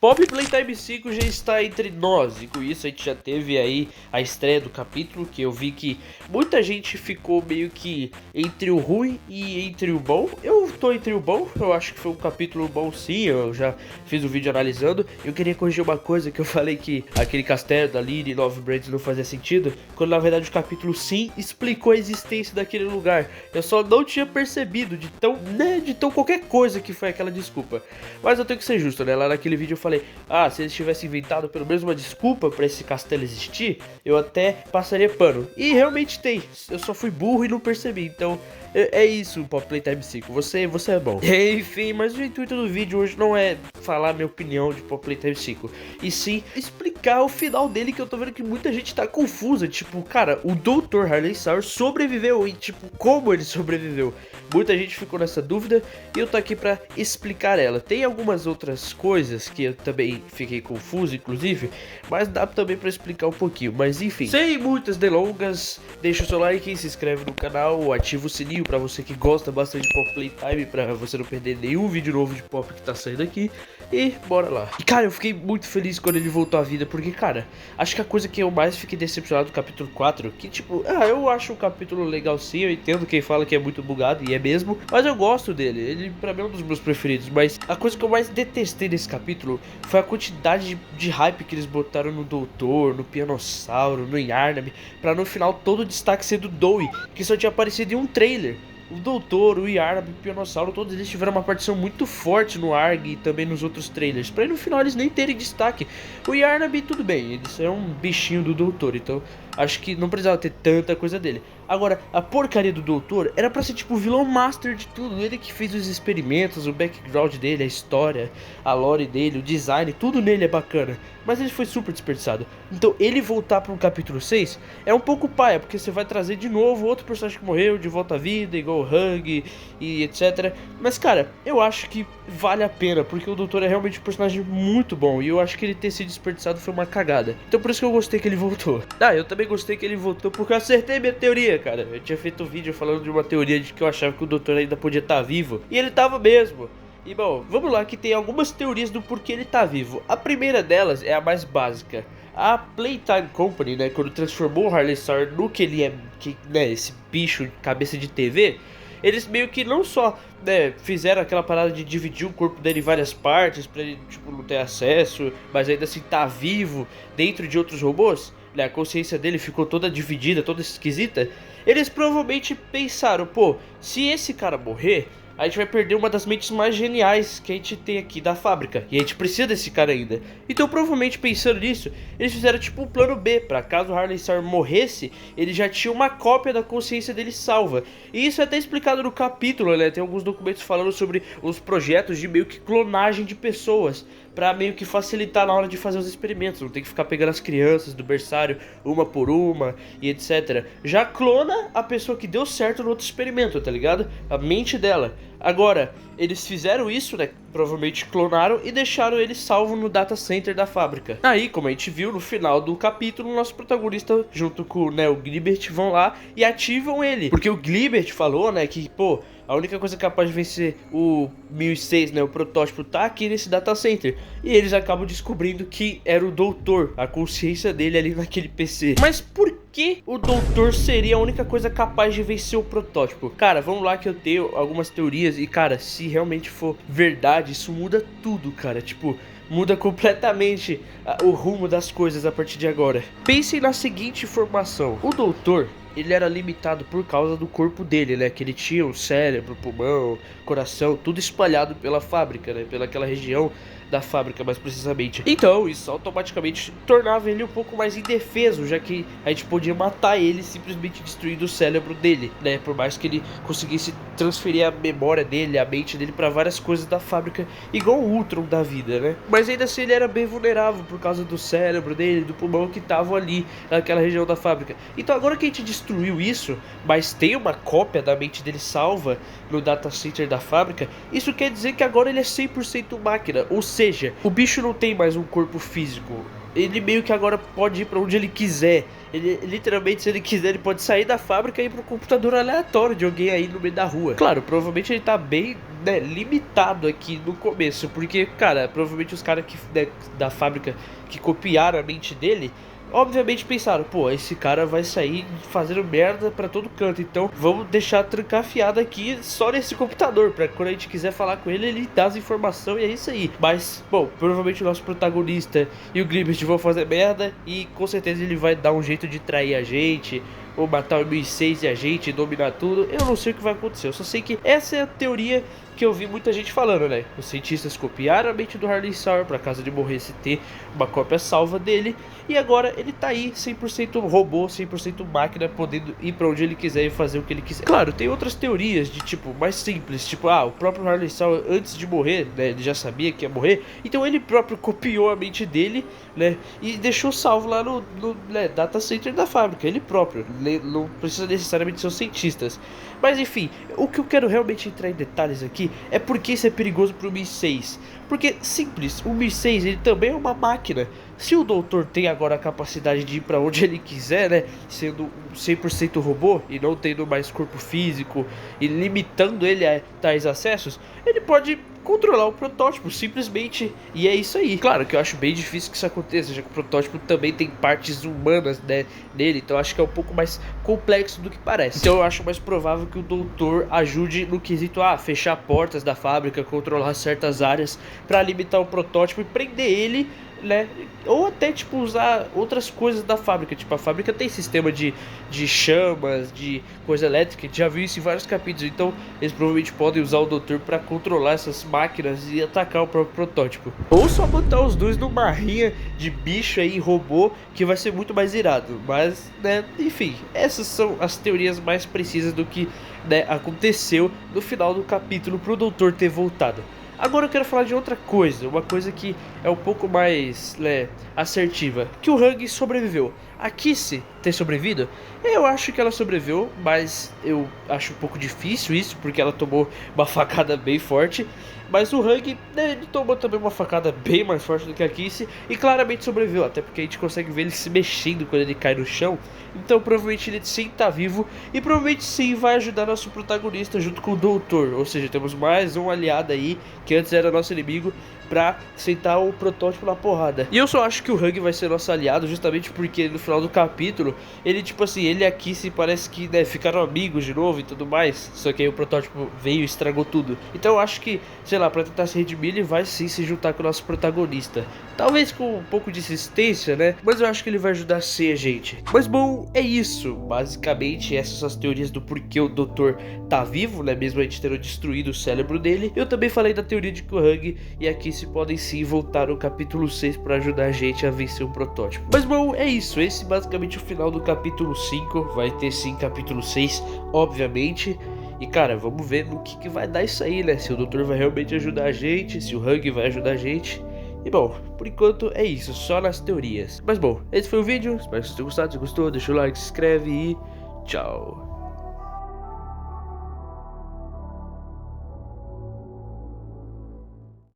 Poppy Playtime 5 já está entre nós, e com isso a gente já teve aí a estreia do capítulo, que eu vi que muita gente ficou meio que entre o ruim e entre o bom. Eu tô entre o bom, eu acho que foi um capítulo bom sim, eu já fiz um vídeo analisando. Eu queria corrigir uma coisa que eu falei que aquele castelo da Lily Nove Brands não fazia sentido, quando na verdade o capítulo sim explicou a existência daquele lugar. Eu só não tinha percebido de tão qualquer coisa que foi aquela desculpa. Mas eu tenho que ser justo, né? Lá naquele vídeo eu falei, se eles tivessem inventado pelo menos uma desculpa pra esse castelo existir, eu até passaria pano. E realmente tem, eu só fui burro e não percebi, então é isso, Poppy Playtime 5, você é bom. Enfim, mas o intuito do vídeo hoje não é falar minha opinião de Poppy Playtime 5, e sim explicar o final dele, que eu tô vendo que muita gente tá confusa. Tipo, cara, o Dr. Harley-Sour sobreviveu, e tipo, como ele sobreviveu? Muita gente ficou nessa dúvida e eu tô aqui pra explicar ela. Tem algumas outras coisas que eu também fiquei confuso, inclusive, mas dá também pra explicar um pouquinho. Mas enfim, sem muitas delongas, deixa o seu like, se inscreve no canal, ativa o sininho pra você que gosta bastante de Poppy Playtime, pra você não perder nenhum vídeo novo de Pop que tá saindo aqui. E bora lá. E cara, eu fiquei muito feliz quando ele voltou à vida, porque cara, acho que a coisa que eu mais fiquei decepcionado do capítulo 4, que tipo, eu acho o capítulo legal sim, eu entendo quem fala que é muito bugado, e é mesmo, mas eu gosto dele, ele pra mim é um dos meus preferidos. Mas a coisa que eu mais detestei nesse capítulo foi a quantidade de hype que eles botaram no Doutor, no Pianossauro, no Yarnab, pra no final todo o destaque ser do Dowie, que só tinha aparecido em um trailer. O Doutor, o Yarnab, o Pianossauro, todos eles tiveram uma partição muito forte no ARG e também nos outros trailers, pra no final eles nem terem destaque. O Yarnab, tudo bem, ele é um bichinho do Doutor, então acho que não precisava ter tanta coisa dele. Agora, a porcaria do Doutor era pra ser tipo o vilão master de tudo, ele que fez os experimentos, o background dele, a história, a lore dele, o design, tudo nele é bacana, mas ele foi super desperdiçado. Então ele voltar para um capítulo 6 é um pouco paia, porque você vai trazer de novo outro personagem que morreu de volta à vida, igual o Hug e etc. Mas cara, eu acho que vale a pena, porque o Doutor é realmente um personagem muito bom, e eu acho que ele ter sido desperdiçado foi uma cagada. Então por isso que eu gostei que ele voltou. Eu também gostei que ele voltou porque eu acertei minha teoria, cara. Eu tinha feito um vídeo falando de uma teoria de que eu achava que o Doutor ainda podia estar vivo, e ele tava mesmo. E bom, vamos lá, que tem algumas teorias do porquê ele tá vivo. A primeira delas é a mais básica. A Playtime Company, né, quando transformou o Harley-Sour no que ele é, esse bicho de cabeça de TV, eles meio que não só, fizeram aquela parada de dividir o corpo dele em várias partes pra ele, tipo, não ter acesso, mas ainda assim tá vivo dentro de outros robôs, né, a consciência dele ficou toda dividida, toda esquisita. Eles provavelmente pensaram, pô, se esse cara morrer, a gente vai perder uma das mentes mais geniais que a gente tem aqui da fábrica, e a gente precisa desse cara ainda. Então provavelmente pensando nisso, eles fizeram tipo um plano B, pra caso o Harley-Sour morresse, ele já tinha uma cópia da consciência dele salva. E isso é até explicado no capítulo, né? Tem alguns documentos falando sobre os projetos de meio que clonagem de pessoas, pra meio que facilitar na hora de fazer os experimentos, não tem que ficar pegando as crianças do berçário uma por uma e etc. Já clona a pessoa que deu certo no outro experimento, tá ligado? A mente dela. Agora, eles fizeram isso, né? Provavelmente clonaram e deixaram ele salvo no data center da fábrica. Aí, como a gente viu no final do capítulo, nosso protagonista, junto com o Glibert, vão lá e ativam ele. Porque o Glibert falou, né, que, pô, a única coisa capaz de vencer o 1006, né, o protótipo, tá aqui nesse data center. E eles acabam descobrindo que era o Doutor, a consciência dele ali naquele PC. Mas por que o Doutor seria a única coisa capaz de vencer o protótipo? Cara, vamos lá que eu tenho algumas teorias e, cara, se realmente for verdade, isso muda tudo, cara. Tipo, muda completamente o rumo das coisas a partir de agora. Pensem na seguinte informação: o Doutor, ele era limitado por causa do corpo dele, né? Que ele tinha um cérebro, pulmão, coração, tudo espalhado pela fábrica, né? Pelaquela região da fábrica, mais precisamente. Então, isso automaticamente tornava ele um pouco mais indefeso, já que a gente podia matar ele simplesmente destruindo o cérebro dele, né? Por mais que ele conseguisse transferir a memória dele, a mente dele pra várias coisas da fábrica, igual o Ultron da vida, né? Mas ainda assim ele era bem vulnerável por causa do cérebro dele, do pulmão que estavam ali naquela região da fábrica. Então agora que a gente destruiu isso, mas tem uma cópia da mente dele salva no data center da fábrica, isso quer dizer que agora ele é 100% máquina, ou seja, o bicho não tem mais um corpo físico. Ele meio que agora pode ir pra onde ele quiser. Ele literalmente, se ele quiser, ele pode sair da fábrica e ir pro computador aleatório de alguém aí no meio da rua. Claro, provavelmente ele tá bem, né, limitado aqui no começo, porque, cara, provavelmente os caras que, né, da fábrica que copiaram a mente dele, obviamente pensaram, pô, esse cara vai sair fazendo merda pra todo canto, então vamos deixar trancafiado aqui só nesse computador, pra quando a gente quiser falar com ele, ele dá as informações e é isso aí. Mas, bom, provavelmente o nosso protagonista e o Grimmett vão fazer merda e com certeza ele vai dar um jeito de trair a gente, ou matar o 1006 e a gente, dominar tudo. Eu não sei o que vai acontecer, eu só sei que essa é a teoria que eu vi muita gente falando, né? Os cientistas copiaram a mente do Harley Sauer pra caso de morresse ter uma cópia salva dele. E agora ele tá aí 100% robô, 100% máquina, podendo ir pra onde ele quiser e fazer o que ele quiser. Claro, tem outras teorias de tipo, mais simples, tipo, o próprio Harley Sauer antes de morrer, né? Ele já sabia que ia morrer, então ele próprio copiou a mente dele, né? E deixou salvo lá no né, data center da fábrica, ele próprio. Não precisa necessariamente ser os cientistas. Mas enfim, o que eu quero realmente entrar em detalhes aqui é porque isso é perigoso pro Mi-6. Porque, simples, o Mi-6 ele também é uma máquina. Se o doutor tem agora a capacidade de ir pra onde ele quiser, né, sendo 100% robô e não tendo mais corpo físico e limitando ele a tais acessos, ele pode controlar o protótipo, simplesmente, e é isso aí. Claro que eu acho bem difícil que isso aconteça, já que o protótipo também tem partes humanas, né, nele, então eu acho que é um pouco mais complexo do que parece. Então eu acho mais provável que o doutor ajude no quesito, fechar portas da fábrica, controlar certas áreas para limitar o protótipo e prender ele, né, ou até tipo usar outras coisas da fábrica, tipo a fábrica tem sistema de chamas, de coisa elétrica, a gente já viu isso em vários capítulos, então eles provavelmente podem usar o doutor para controlar essas máquinas e atacar o próprio protótipo, ou só botar os dois numa rinha de bicho aí, robô, que vai ser muito mais irado, mas, né, enfim, essas são as teorias mais precisas do que, né, aconteceu no final do capítulo pro doutor ter voltado. Agora eu quero falar de outra coisa, uma coisa que é um pouco mais, né, assertiva, que o Hug sobreviveu. A Kissy ter sobrevivido, eu acho que ela sobreviveu, mas eu acho um pouco difícil isso, porque ela tomou uma facada bem forte. Mas o Hug, né, ele tomou também uma facada bem mais forte do que a Kissy e claramente sobreviveu, até porque a gente consegue ver ele se mexendo quando ele cai no chão. Então provavelmente ele sim tá vivo e provavelmente sim vai ajudar nosso protagonista junto com o doutor. Ou seja, temos mais um aliado aí, que antes era nosso inimigo, pra sentar o protótipo na porrada. E eu só acho que o Hug vai ser nosso aliado justamente porque no final do capítulo, ele tipo assim, ele e a Kissy parece que, né, ficaram amigos de novo e tudo mais. Só que aí o protótipo veio e estragou tudo. Então eu acho que, sei lá, pra tentar se redimir, ele vai sim se juntar com o nosso protagonista. Talvez com um pouco de insistência, né? Mas eu acho que ele vai ajudar sim a gente. Mas bom, é isso. Basicamente, essas são as teorias do porquê o doutor tá vivo, né? Mesmo a gente tendo destruído o cérebro dele. Eu também falei da teoria de que o Hug e a Kissy podem sim voltar no capítulo 6 para ajudar a gente a vencer o protótipo. Mas bom, é isso. Esse é basicamente o final do capítulo 5. Vai ter sim capítulo 6, obviamente. E cara, vamos ver no que vai dar isso aí, né? Se o doutor vai realmente ajudar a gente, se o Hug vai ajudar a gente. E bom, por enquanto é isso, só nas teorias. Mas bom, esse foi o vídeo, espero que vocês tenham gostado. Se gostou, deixa o like, se inscreve e tchau.